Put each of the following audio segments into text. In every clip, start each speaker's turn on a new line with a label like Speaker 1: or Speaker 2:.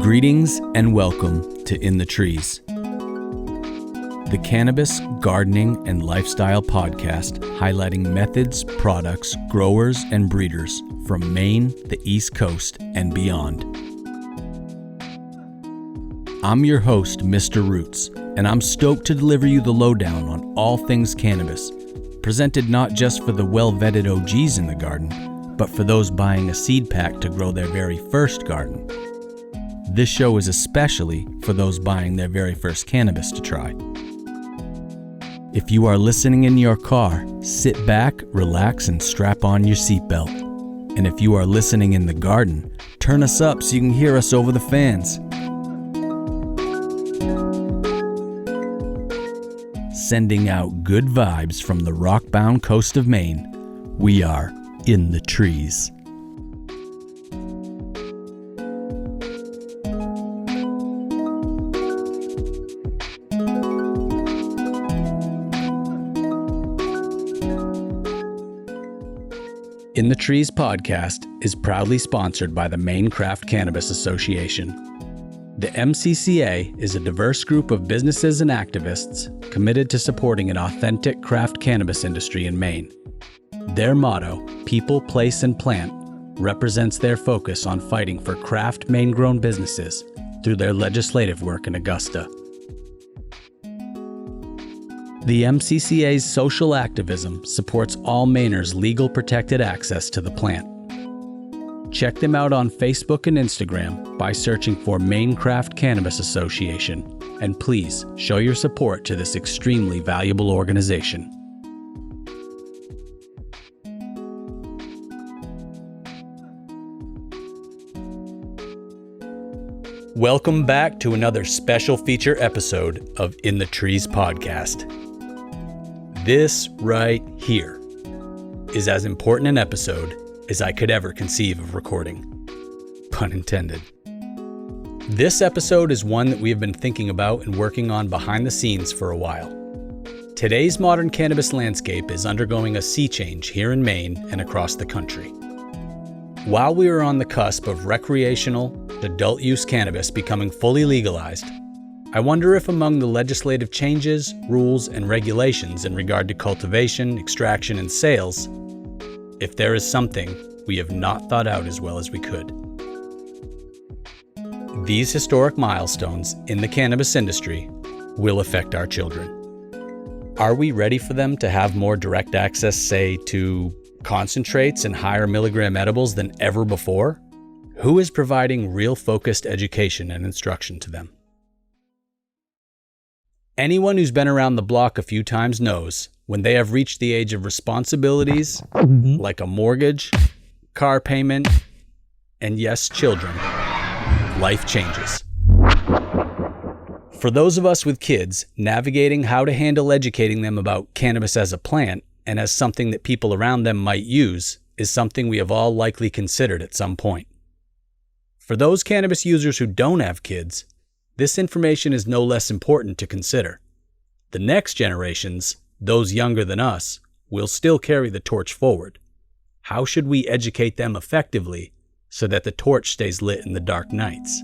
Speaker 1: Greetings and welcome to In the Trees, the cannabis, gardening, and lifestyle podcast highlighting methods, products, growers, and breeders from Maine, the East Coast, and beyond. I'm your host, Mr. Roots, and I'm stoked to deliver you the lowdown on all things cannabis, presented not just for the well-vetted OGs in the garden, but for those buying a seed pack to grow their very first garden. This show is especially for those buying their very first cannabis to try. If you are listening in your car, sit back, relax, and strap on your seatbelt. And if you are listening in the garden, turn us up so you can hear us over the fans. Sending out good vibes from the rock-bound coast of Maine, we are In the Trees. In the Trees podcast is proudly sponsored by the Maine Craft Cannabis Association. The MCCA is a diverse group of businesses and activists committed to supporting an authentic craft cannabis industry in Maine. Their motto, People, Place, and Plant, represents their focus on fighting for craft Maine-grown businesses through their legislative work in Augusta. The MCCA's social activism supports all Mainers' legal protected access to the plant. Check them out on Facebook and Instagram by searching for Maine Craft Cannabis Association, and please show your support to this extremely valuable organization. Welcome back to another special feature episode of In the Trees Podcast. This right here is as important an episode as I could ever conceive of recording. Pun intended. This episode is one that we have been thinking about and working on behind the scenes for a while. Today's modern cannabis landscape is undergoing a sea change here in Maine and across the country. While we are on the cusp of recreational, adult use cannabis becoming fully legalized, I wonder if among the legislative changes, rules, and regulations in regard to cultivation, extraction, and sales, if there is something we have not thought out as well as we could. These historic milestones in the cannabis industry will affect our children. Are we ready for them to have more direct access, say, to concentrates and higher milligram edibles than ever before? Who is providing real focused education and instruction to them? Anyone who's been around the block a few times knows when they have reached the age of responsibilities, like a mortgage, car payment, and yes, children, life changes. For those of us with kids, navigating how to handle educating them about cannabis as a plant and as something that people around them might use is something we have all likely considered at some point. For those cannabis users who don't have kids, this information is no less important to consider. The next generations, those younger than us, will still carry the torch forward. How should we educate them effectively so that the torch stays lit in the dark nights?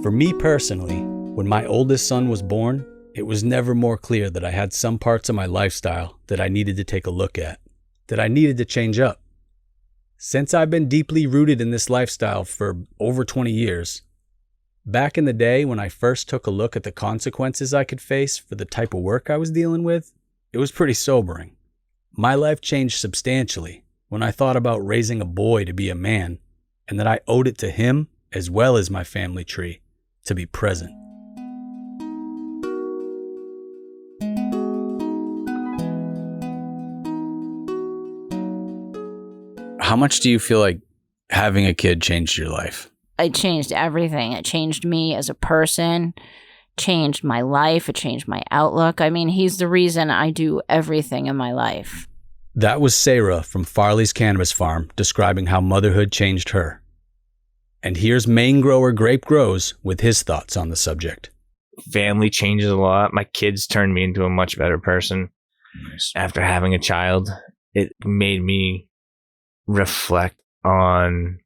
Speaker 1: For me personally, when my oldest son was born, it was never more clear that I had some parts of my lifestyle that I needed to take a look at, that I needed to change up. Since I've been deeply rooted in this lifestyle for over 20 years, back in the day when I first took a look at the consequences I could face for the type of work I was dealing with, it was pretty sobering. My life changed substantially when I thought about raising a boy to be a man, and that I owed it to him, as well as my family tree, to be present. How much do you feel like having a kid changed your life?
Speaker 2: It changed everything. It changed me as a person, changed my life. It changed my outlook. I mean, he's the reason I do everything in my life.
Speaker 1: That was Sarah from Farley's Cannabis Farm describing how motherhood changed her. And here's Maine grower Grape Grows with his thoughts on the subject.
Speaker 3: Family changes a lot. My kids turned me into a much better person. After having a child, it made me reflect on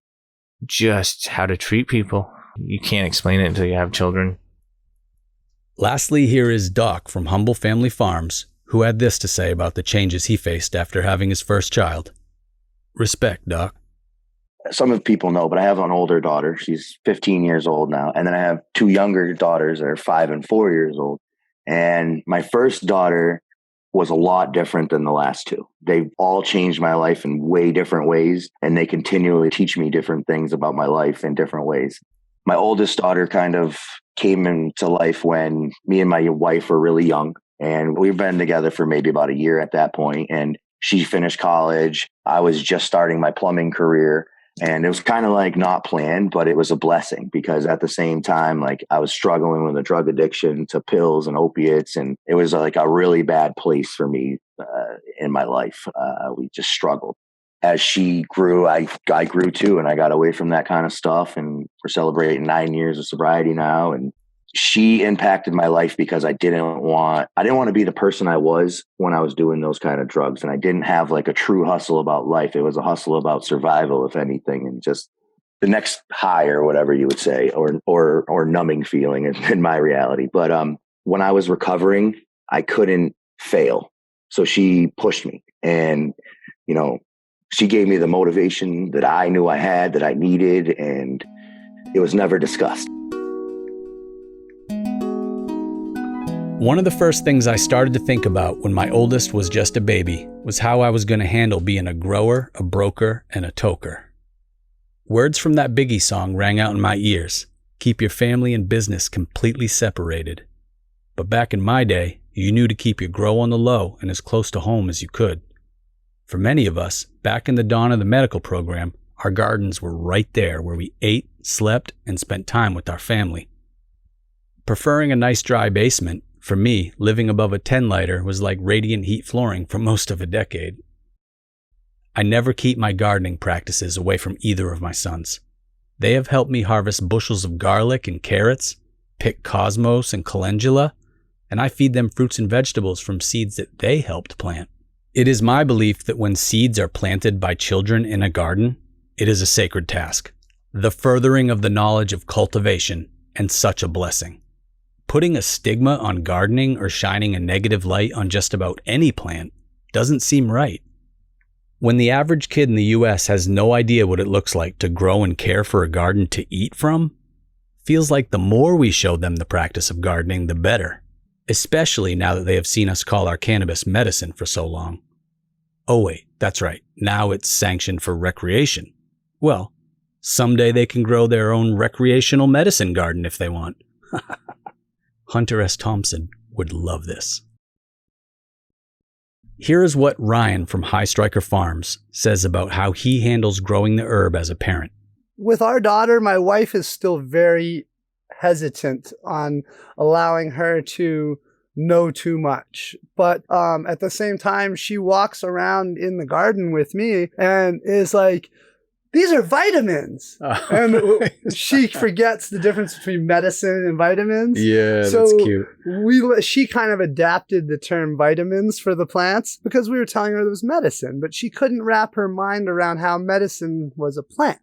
Speaker 3: just how to treat people. You can't explain it until you have children.
Speaker 1: Lastly, here is Doc from Humble Family Farms, who had this to say about the changes he faced after having his first child. Respect, Doc.
Speaker 4: Some of people know, but I have an older daughter. She's 15 years old now. And then I have two younger daughters that are 5 and 4 years old. And my first daughter was a lot different than the last two. They've all changed my life in way different ways. And they continually teach me different things about my life in different ways. My oldest daughter kind of came into life when me and my wife were really young. And we've been together for maybe about a year at that point. And she finished college. I was just starting my plumbing career. And it was kind of like not planned, but it was a blessing because at the same time, like I was struggling with a drug addiction to pills and opiates. And it was like a really bad place for me in my life. We just struggled. As she grew, I grew too. And I got away from that kind of stuff. And we're celebrating 9 years of sobriety now. And she impacted my life because I didn't want to be the person I was when I was doing those kind of drugs. And I didn't have like a true hustle about life. It was a hustle about survival, if anything, and just the next high or whatever you would say, or numbing feeling in my reality. But when I was recovering, I couldn't fail. So she pushed me and, she gave me the motivation that I knew I had, that I needed, and it was never discussed.
Speaker 1: One of the first things I started to think about when my oldest was just a baby was how I was going to handle being a grower, a broker, and a toker. Words from that Biggie song rang out in my ears. Keep your family and business completely separated. But back in my day, you knew to keep your grow on the low and as close to home as you could. For many of us, back in the dawn of the medical program, our gardens were right there where we ate, slept, and spent time with our family. Preferring a nice dry basement, for me, living above a 10-lighter was like radiant heat flooring for most of a decade. I never keep my gardening practices away from either of my sons. They have helped me harvest bushels of garlic and carrots, pick cosmos and calendula, and I feed them fruits and vegetables from seeds that they helped plant. It is my belief that when seeds are planted by children in a garden, it is a sacred task, the furthering of the knowledge of cultivation, and such a blessing. Putting a stigma on gardening or shining a negative light on just about any plant doesn't seem right. When the average kid in the US has no idea what it looks like to grow and care for a garden to eat from, feels like the more we show them the practice of gardening, the better, especially now that they have seen us call our cannabis medicine for so long. Oh wait, that's right, now it's sanctioned for recreation. Well, someday they can grow their own recreational medicine garden if they want. Hunter S. Thompson would love this. Here is what Ryan from High Striker Farms says about how he handles growing the herb as a parent.
Speaker 5: With our daughter, my wife is still very hesitant on allowing her to know too much. But at the same time, she walks around in the garden with me and is like, these are vitamins. And she forgets the difference between medicine and vitamins.
Speaker 1: Yeah,
Speaker 5: so
Speaker 1: that's cute.
Speaker 5: She kind of adapted the term vitamins for the plants because we were telling her it was medicine, but she couldn't wrap her mind around how medicine was a plant,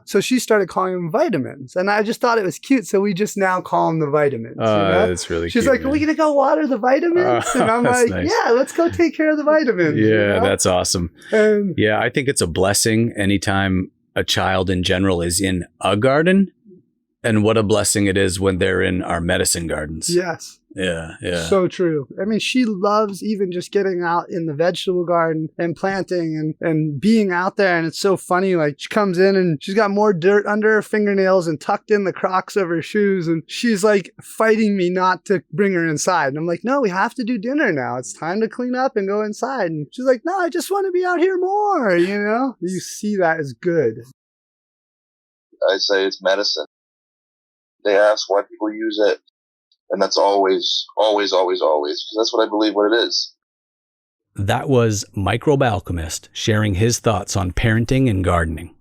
Speaker 5: So she started calling them vitamins. And I just thought it was cute. So we just now call them the vitamins.
Speaker 1: That's really
Speaker 5: She's
Speaker 1: cute.
Speaker 5: like, are we going to go water the vitamins? And I'm like,
Speaker 1: nice.
Speaker 5: yeah, let's go take care of the vitamins.
Speaker 1: Yeah, that's awesome.
Speaker 5: And
Speaker 1: yeah, I think it's a blessing anytime a child in general is in a garden, and what a blessing it is when they're in our medicine gardens.
Speaker 5: yes.
Speaker 1: Yeah.
Speaker 5: So true. I mean, she loves even just getting out in the vegetable garden and planting and being out there. And it's so funny. Like she comes in and she's got more dirt under her fingernails and tucked in the Crocs of her shoes. And she's like fighting me not to bring her inside. And I'm like, no, we have to do dinner now. It's time to clean up and go inside. And she's like, no, I just want to be out here more. You see that as good.
Speaker 6: I say it's medicine. They ask why people use it. And that's always, because that's what I believe what it is.
Speaker 1: That was Microbe Alchemist sharing his thoughts on parenting and gardening.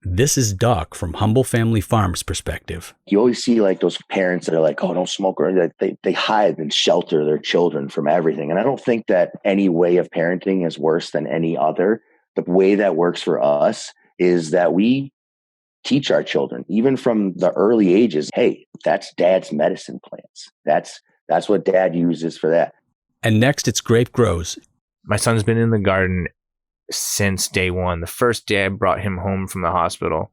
Speaker 1: This is Doc from Humble Family Farms perspective.
Speaker 4: You always see like those parents that are like, oh, don't smoke, or they hide and shelter their children from everything. And I don't think that any way of parenting is worse than any other. the way that works for us is that we teach our children, even from the early ages, hey, that's dad's medicine plants. That's what dad uses for that.
Speaker 1: And next, it's Grape Grows.
Speaker 3: My son's been in the garden since day one. The first day I brought him home from the hospital,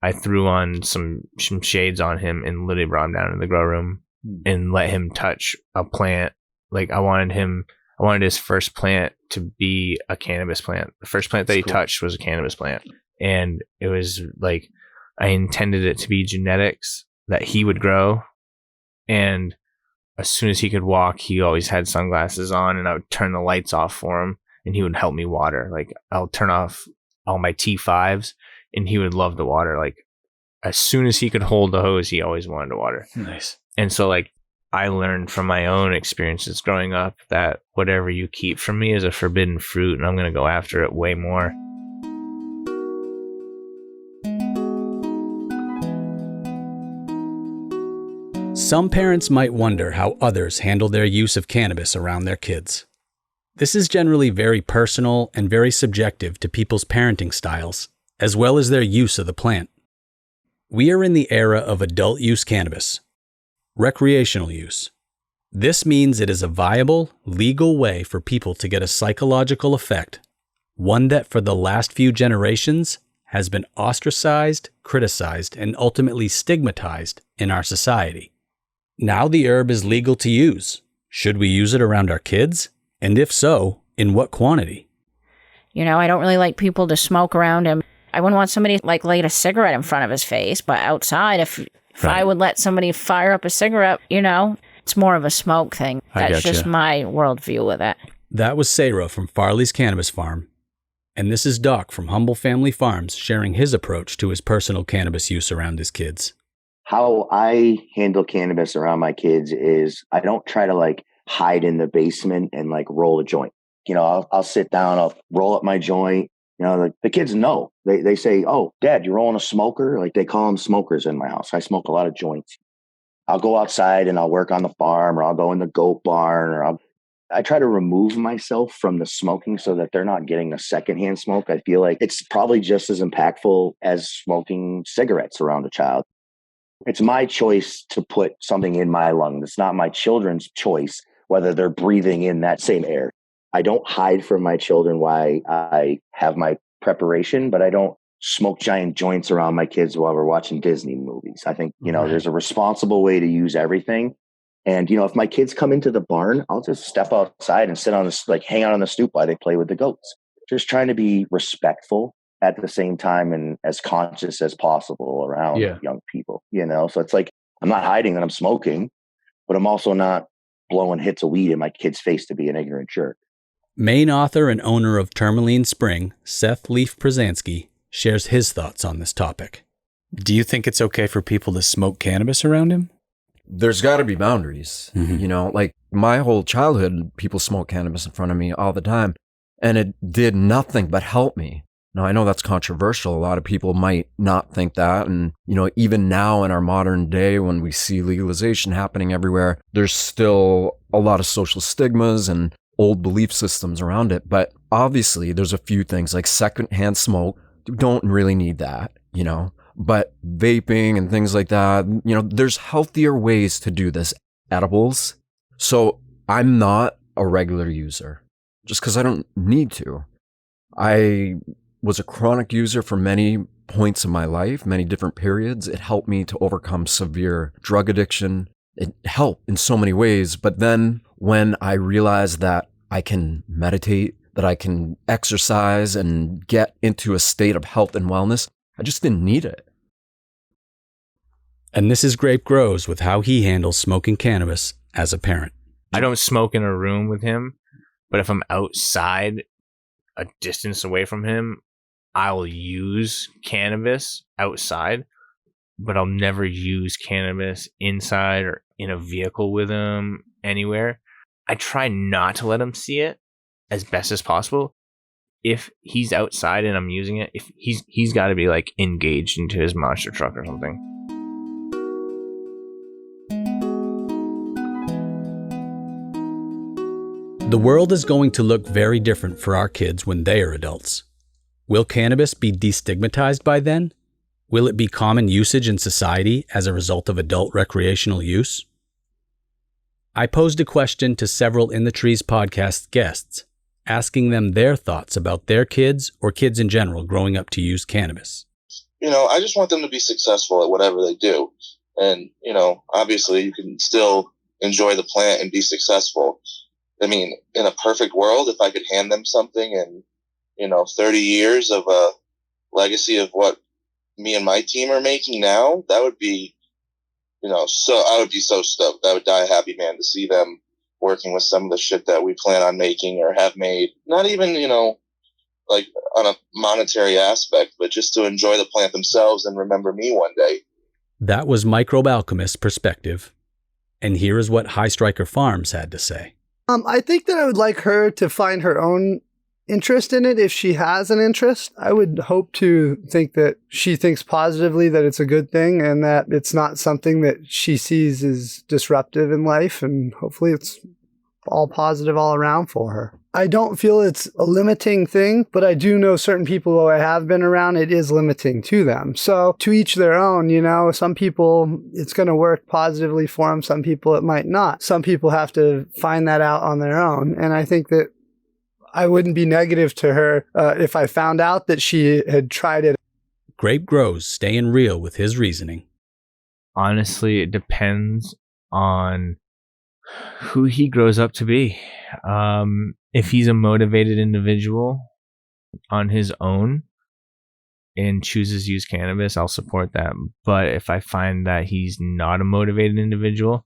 Speaker 3: I threw on some shades on him and literally brought him down in the grow room and let him touch a plant. Like I wanted his first plant to be a cannabis plant. The first plant that he touched was a cannabis plant. And it was like, I intended it to be genetics that he would grow. And as soon as he could walk, he always had sunglasses on, and I would turn the lights off for him and he would help me water. Like I'll turn off all my T5s and he would love the water. Like as soon as he could hold the hose, he always wanted to water.
Speaker 1: Nice.
Speaker 3: And so like I learned from my own experiences growing up that whatever you keep from me is a forbidden fruit, and I'm going to go after it way more.
Speaker 1: Some parents might wonder how others handle their use of cannabis around their kids. This is generally very personal and very subjective to people's parenting styles, as well as their use of the plant. We are in the era of adult use cannabis, recreational use. This means it is a viable, legal way for people to get a psychological effect, one that for the last few generations has been ostracized, criticized, and ultimately stigmatized in our society. Now the herb is legal to use. Should we use it around our kids? And if so, in what quantity?
Speaker 2: You know, I don't really like people to smoke around him. I wouldn't want somebody like light a cigarette in front of his face, but outside, if I would let somebody fire up a cigarette, you know, it's more of a smoke thing. That's just my worldview with it.
Speaker 1: That was Sarah from Farley's Cannabis Farm. And this is Doc from Humble Family Farms sharing his approach to his personal cannabis use around his kids.
Speaker 4: How I handle cannabis around my kids is I don't try to like hide in the basement and like roll a joint. You know, I'll sit down, I'll roll up my joint. You know, the kids know. They say, "Oh, Dad, you're rolling a smoker?" Like they call them smokers in my house. I smoke a lot of joints. I'll go outside and I'll work on the farm, or I'll go in the goat barn, or I try to remove myself from the smoking so that they're not getting a secondhand smoke. I feel like it's probably just as impactful as smoking cigarettes around a child. It's my choice to put something in my lungs. It's not my children's choice whether they're breathing in that same air. I don't hide from my children why I have my preparation, but I don't smoke giant joints around my kids while we're watching Disney movies. I think, you know, there's a responsible way to use everything. And, you know, if my kids come into the barn, I'll just step outside and sit on this, like hang out on the stoop while they play with the goats. Just trying to be respectful at the same time and as conscious as possible around young people, you know? So it's like, I'm not hiding that I'm smoking, but I'm also not blowing hits of weed in my kid's face to be an ignorant jerk.
Speaker 1: Main author and owner of Tourmaline Spring, Seth Leaf Przansky, shares his thoughts on this topic. Do you think it's okay for people to smoke cannabis around him?
Speaker 7: There's got to be boundaries.
Speaker 1: Mm-hmm.
Speaker 7: You know, like my whole childhood, people smoked cannabis in front of me all the time, and it did nothing but help me. Now, I know that's controversial. A lot of people might not think that. And, you know, even now in our modern day, when we see legalization happening everywhere, there's still a lot of social stigmas and old belief systems around it. But obviously, there's a few things like secondhand smoke. You don't really need that, you know. But vaping and things like that, you know, there's healthier ways to do this. Edibles. So I'm not a regular user just because I don't need to. I was a chronic user for many points in my life, many different periods. It helped me to overcome severe drug addiction. It helped in so many ways. But then when I realized that I can meditate, that I can exercise and get into a state of health and wellness, I just didn't need it.
Speaker 1: And this is Grape Grows with how he handles smoking cannabis as a parent.
Speaker 3: I don't smoke in a room with him, but if I'm outside a distance away from him, I'll use cannabis outside, but I'll never use cannabis inside or in a vehicle with him anywhere. I try not to let him see it as best as possible. If he's outside and I'm using it, if he's got to be like engaged into his monster truck or something.
Speaker 1: The world is going to look very different for our kids when they are adults. Will cannabis be destigmatized by then? Will it be common usage in society as a result of adult recreational use? I posed a question to several In the Trees podcast guests, asking them their thoughts about their kids or kids in general growing up to use cannabis.
Speaker 6: I just want them to be successful at whatever they do. And, obviously you can still enjoy the plant and be successful. I mean, in a perfect world, if I could hand them something and, 30 years of a legacy of what me and my team are making now, that would be, I would be so stoked. I would die a happy man to see them working with some of the shit that we plan on making or have made. Not even, like on a monetary aspect, but just to enjoy the plant themselves and remember me one day.
Speaker 1: That was Microbe Alchemist's perspective. And here is what High Striker Farms had to say.
Speaker 5: I think that I would like her to find her own interest in it if she has an interest. I would hope to think that she thinks positively that it's a good thing and that it's not something that she sees as disruptive in life, and hopefully it's all positive all around for her. I don't feel it's a limiting thing, but I do know certain people who I have been around, it is limiting to them. So to each their own, some people it's going to work positively for them. Some people it might not. Some people have to find that out on their own. And I think that I wouldn't be negative to her if I found out that she had tried it.
Speaker 1: Grape Grows staying real with his reasoning.
Speaker 3: Honestly, it depends on who he grows up to be. If he's a motivated individual on his own and chooses to use cannabis, I'll support that. But if I find that he's not a motivated individual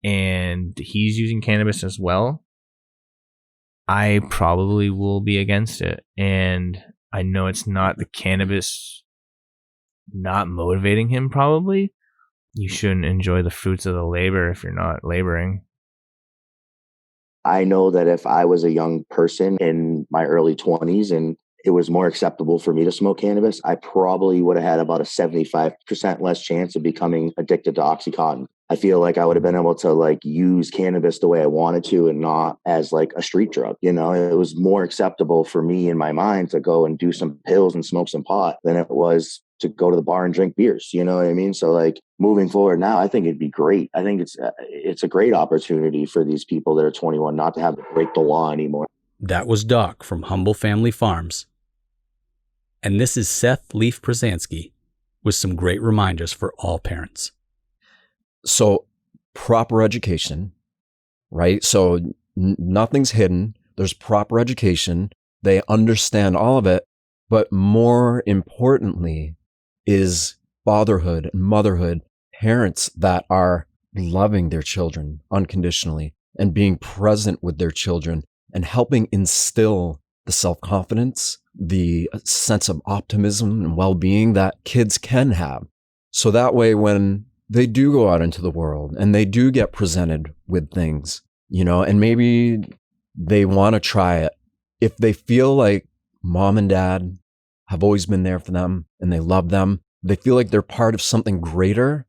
Speaker 3: and he's using cannabis as well, I probably will be against it. And I know it's not the cannabis not motivating him, probably. You shouldn't enjoy the fruits of the labor if you're not laboring.
Speaker 4: I know that if I was a young person in my early 20s and it was more acceptable for me to smoke cannabis, I probably would have had about a 75% less chance of becoming addicted to Oxycontin. I feel like I would have been able to use cannabis the way I wanted to and not as a street drug. It was more acceptable for me in my mind to go and do some pills and smoke some pot than it was to go to the bar and drink beers. You know what I mean? So moving forward now, I think it'd be great. I think it's a great opportunity for these people that are 21 not to have to break the law anymore.
Speaker 1: That was Doc from Humble Family Farms. And this is Seth Leaf Przansky with some great reminders for all parents.
Speaker 7: So proper education, right? So nothing's hidden. There's proper education. They understand all of it. But more importantly is fatherhood and motherhood, parents that are loving their children unconditionally and being present with their children and helping instill the self-confidence, the sense of optimism and well-being that kids can have. So that way, when they do go out into the world and they do get presented with things, and maybe they want to try it, if they feel like mom and dad have always been there for them and they love them, they feel like they're part of something greater,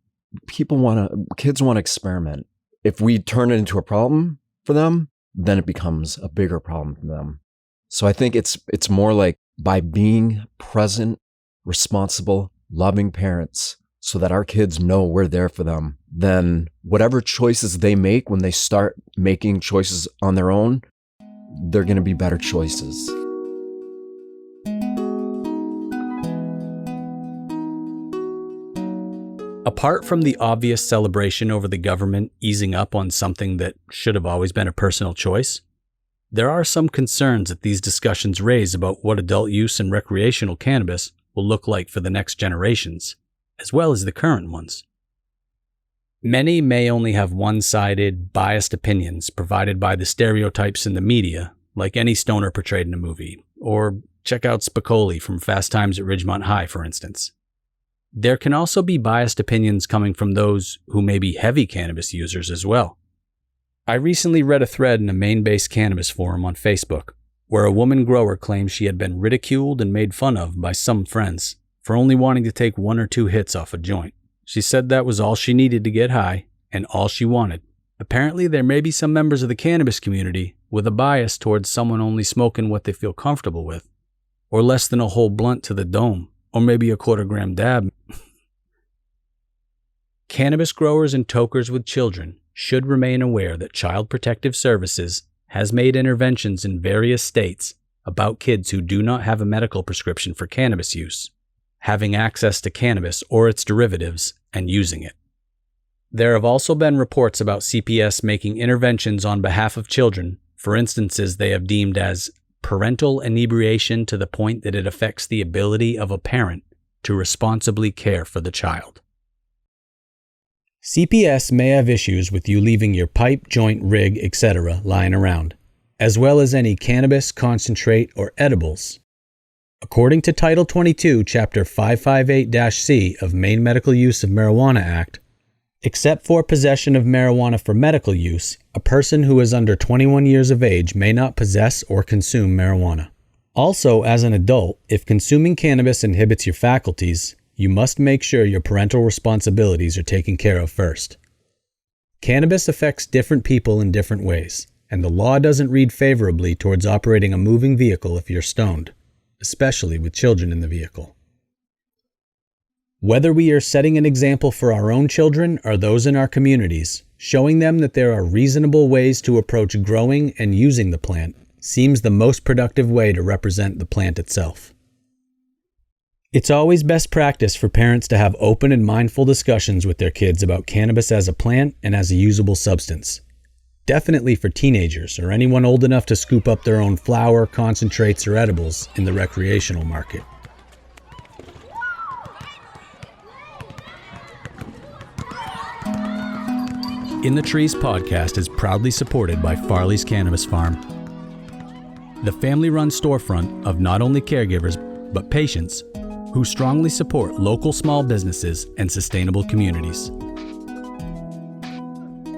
Speaker 7: kids want to experiment. If we turn it into a problem for them, then it becomes a bigger problem for them. So I think it's more like by being present, responsible, loving parents so that our kids know we're there for them, then whatever choices they make when they start making choices on their own, they're going to be better choices.
Speaker 1: Apart from the obvious celebration over the government easing up on something that should have always been a personal choice, there are some concerns that these discussions raise about what adult use and recreational cannabis will look like for the next generations, as well as the current ones. Many may only have one-sided, biased opinions provided by the stereotypes in the media, like any stoner portrayed in a movie, or check out Spicoli from Fast Times at Ridgemont High, for instance. There can also be biased opinions coming from those who may be heavy cannabis users as well. I recently read a thread in a Maine-based cannabis forum on Facebook, where a woman grower claimed she had been ridiculed and made fun of by some friends for only wanting to take 1 or 2 hits off a joint. She said that was all she needed to get high, and all she wanted. Apparently, there may be some members of the cannabis community with a bias towards someone only smoking what they feel comfortable with. or less than a whole blunt to the dome, or maybe a 1/4 gram dab. Cannabis growers and tokers with children should remain aware that Child Protective Services has made interventions in various states about kids who do not have a medical prescription for cannabis use, having access to cannabis or its derivatives and using it. There have also been reports about CPS making interventions on behalf of children for instances they have deemed as parental inebriation to the point that it affects the ability of a parent to responsibly care for the child. CPS may have issues with you leaving your pipe, joint, rig, etc. lying around, as well as any cannabis, concentrate, or edibles. According to Title 22, Chapter 558-C of Maine Medical Use of Marijuana Act, except for possession of marijuana for medical use, a person who is under 21 years of age may not possess or consume marijuana. Also, as an adult, if consuming cannabis inhibits your faculties, you must make sure your parental responsibilities are taken care of first. Cannabis affects different people in different ways, and the law doesn't read favorably towards operating a moving vehicle if you're stoned, especially with children in the vehicle. Whether we are setting an example for our own children or those in our communities, showing them that there are reasonable ways to approach growing and using the plant seems the most productive way to represent the plant itself. It's always best practice for parents to have open and mindful discussions with their kids about cannabis as a plant and as a usable substance. Definitely for teenagers or anyone old enough to scoop up their own flower, concentrates, or edibles in the recreational market. In the Trees podcast is proudly supported by Farley's Cannabis Farm, the family-run storefront of not only caregivers but patients who strongly support local small businesses and sustainable communities.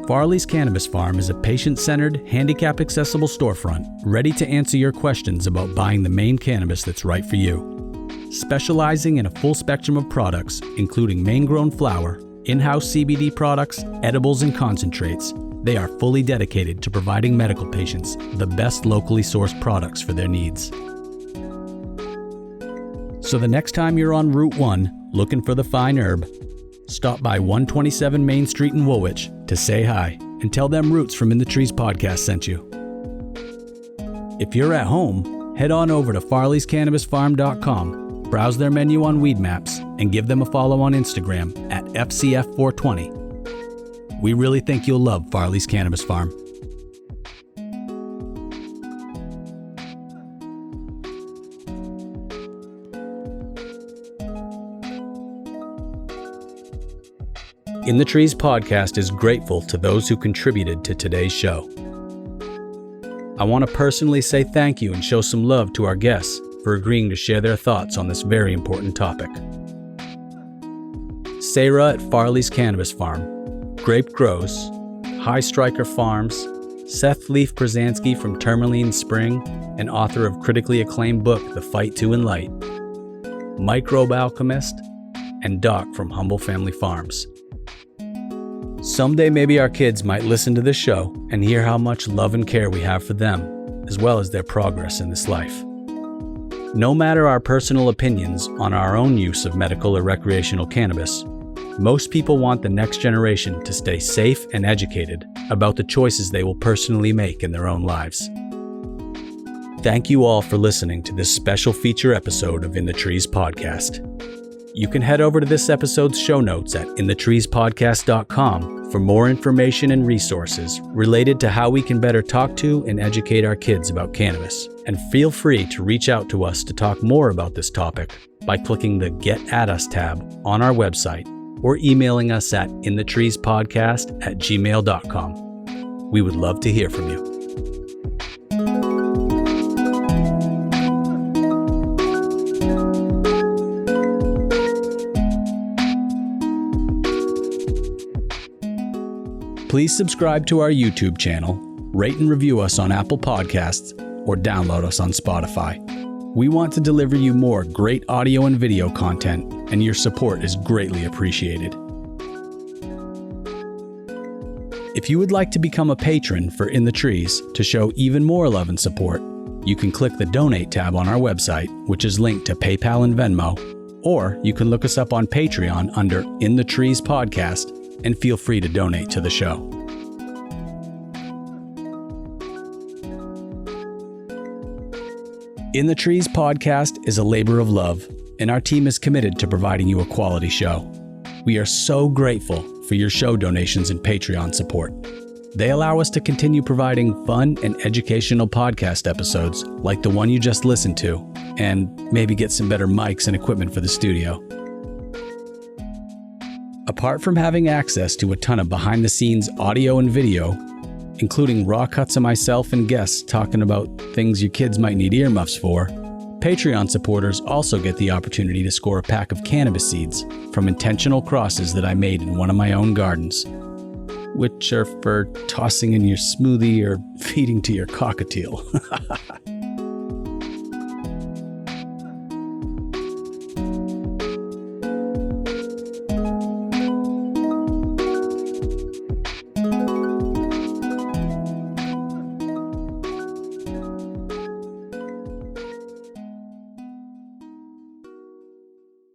Speaker 1: Farley's Cannabis Farm is a patient-centered, handicap-accessible storefront ready to answer your questions about buying the Maine cannabis that's right for you. Specializing in a full spectrum of products, including Maine-grown flower, in-house CBD products, edibles, and concentrates, they are fully dedicated to providing medical patients the best locally sourced products for their needs. So the next time you're on Route 1 looking for the fine herb, stop by 127 Main Street in Woolwich to say hi and tell them Roots from In the Trees podcast sent you. If you're at home, head on over to farleyscannabisfarm.com, browse their menu on Weed Maps, and give them a follow on Instagram at FCF420. We really think you'll love Farley's Cannabis Farm. In the Trees podcast is grateful to those who contributed to today's show. I want to personally say thank you and show some love to our guests for agreeing to share their thoughts on this very important topic. Sarah at Farley's Cannabis Farm, Grape Grows, High Striker Farms, Seth Leaf Przansky from Tourmaline Spring and author of critically acclaimed book The Fight to and Light, Microbe Alchemist, and Doc from Humble Family Farms. Someday maybe our kids might listen to this show and hear how much love and care we have for them, as well as their progress in this life. No matter our personal opinions on our own use of medical or recreational cannabis, most people want the next generation to stay safe and educated about the choices they will personally make in their own lives. Thank you all for listening to this special feature episode of In the Trees podcast. You can head over to this episode's show notes at InTheTreesPodcast.com for more information and resources related to how we can better talk to and educate our kids about cannabis. And feel free to reach out to us to talk more about this topic by clicking the Get At Us tab on our website or emailing us at inthetreespodcast@gmail.com. We would love to hear from you. Please subscribe to our YouTube channel, rate and review us on Apple Podcasts, or download us on Spotify. We want to deliver you more great audio and video content, and your support is greatly appreciated. If you would like to become a patron for In the Trees to show even more love and support, You can click the Donate tab on our website, which is linked to PayPal and Venmo, or you can look us up on Patreon under In the Trees Podcast and feel free to donate to the show. In the Trees Podcast is a labor of love, and our team is committed to providing you a quality show. We are so grateful for your show donations and Patreon support. They allow us to continue providing fun and educational podcast episodes like the one you just listened to, and maybe get some better mics and equipment for the studio. Apart from having access to a ton of behind-the-scenes audio and video, including raw cuts of myself and guests talking about things your kids might need earmuffs for, Patreon supporters also get the opportunity to score a pack of cannabis seeds from intentional crosses that I made in one of my own gardens, which are for tossing in your smoothie or feeding to your cockatiel.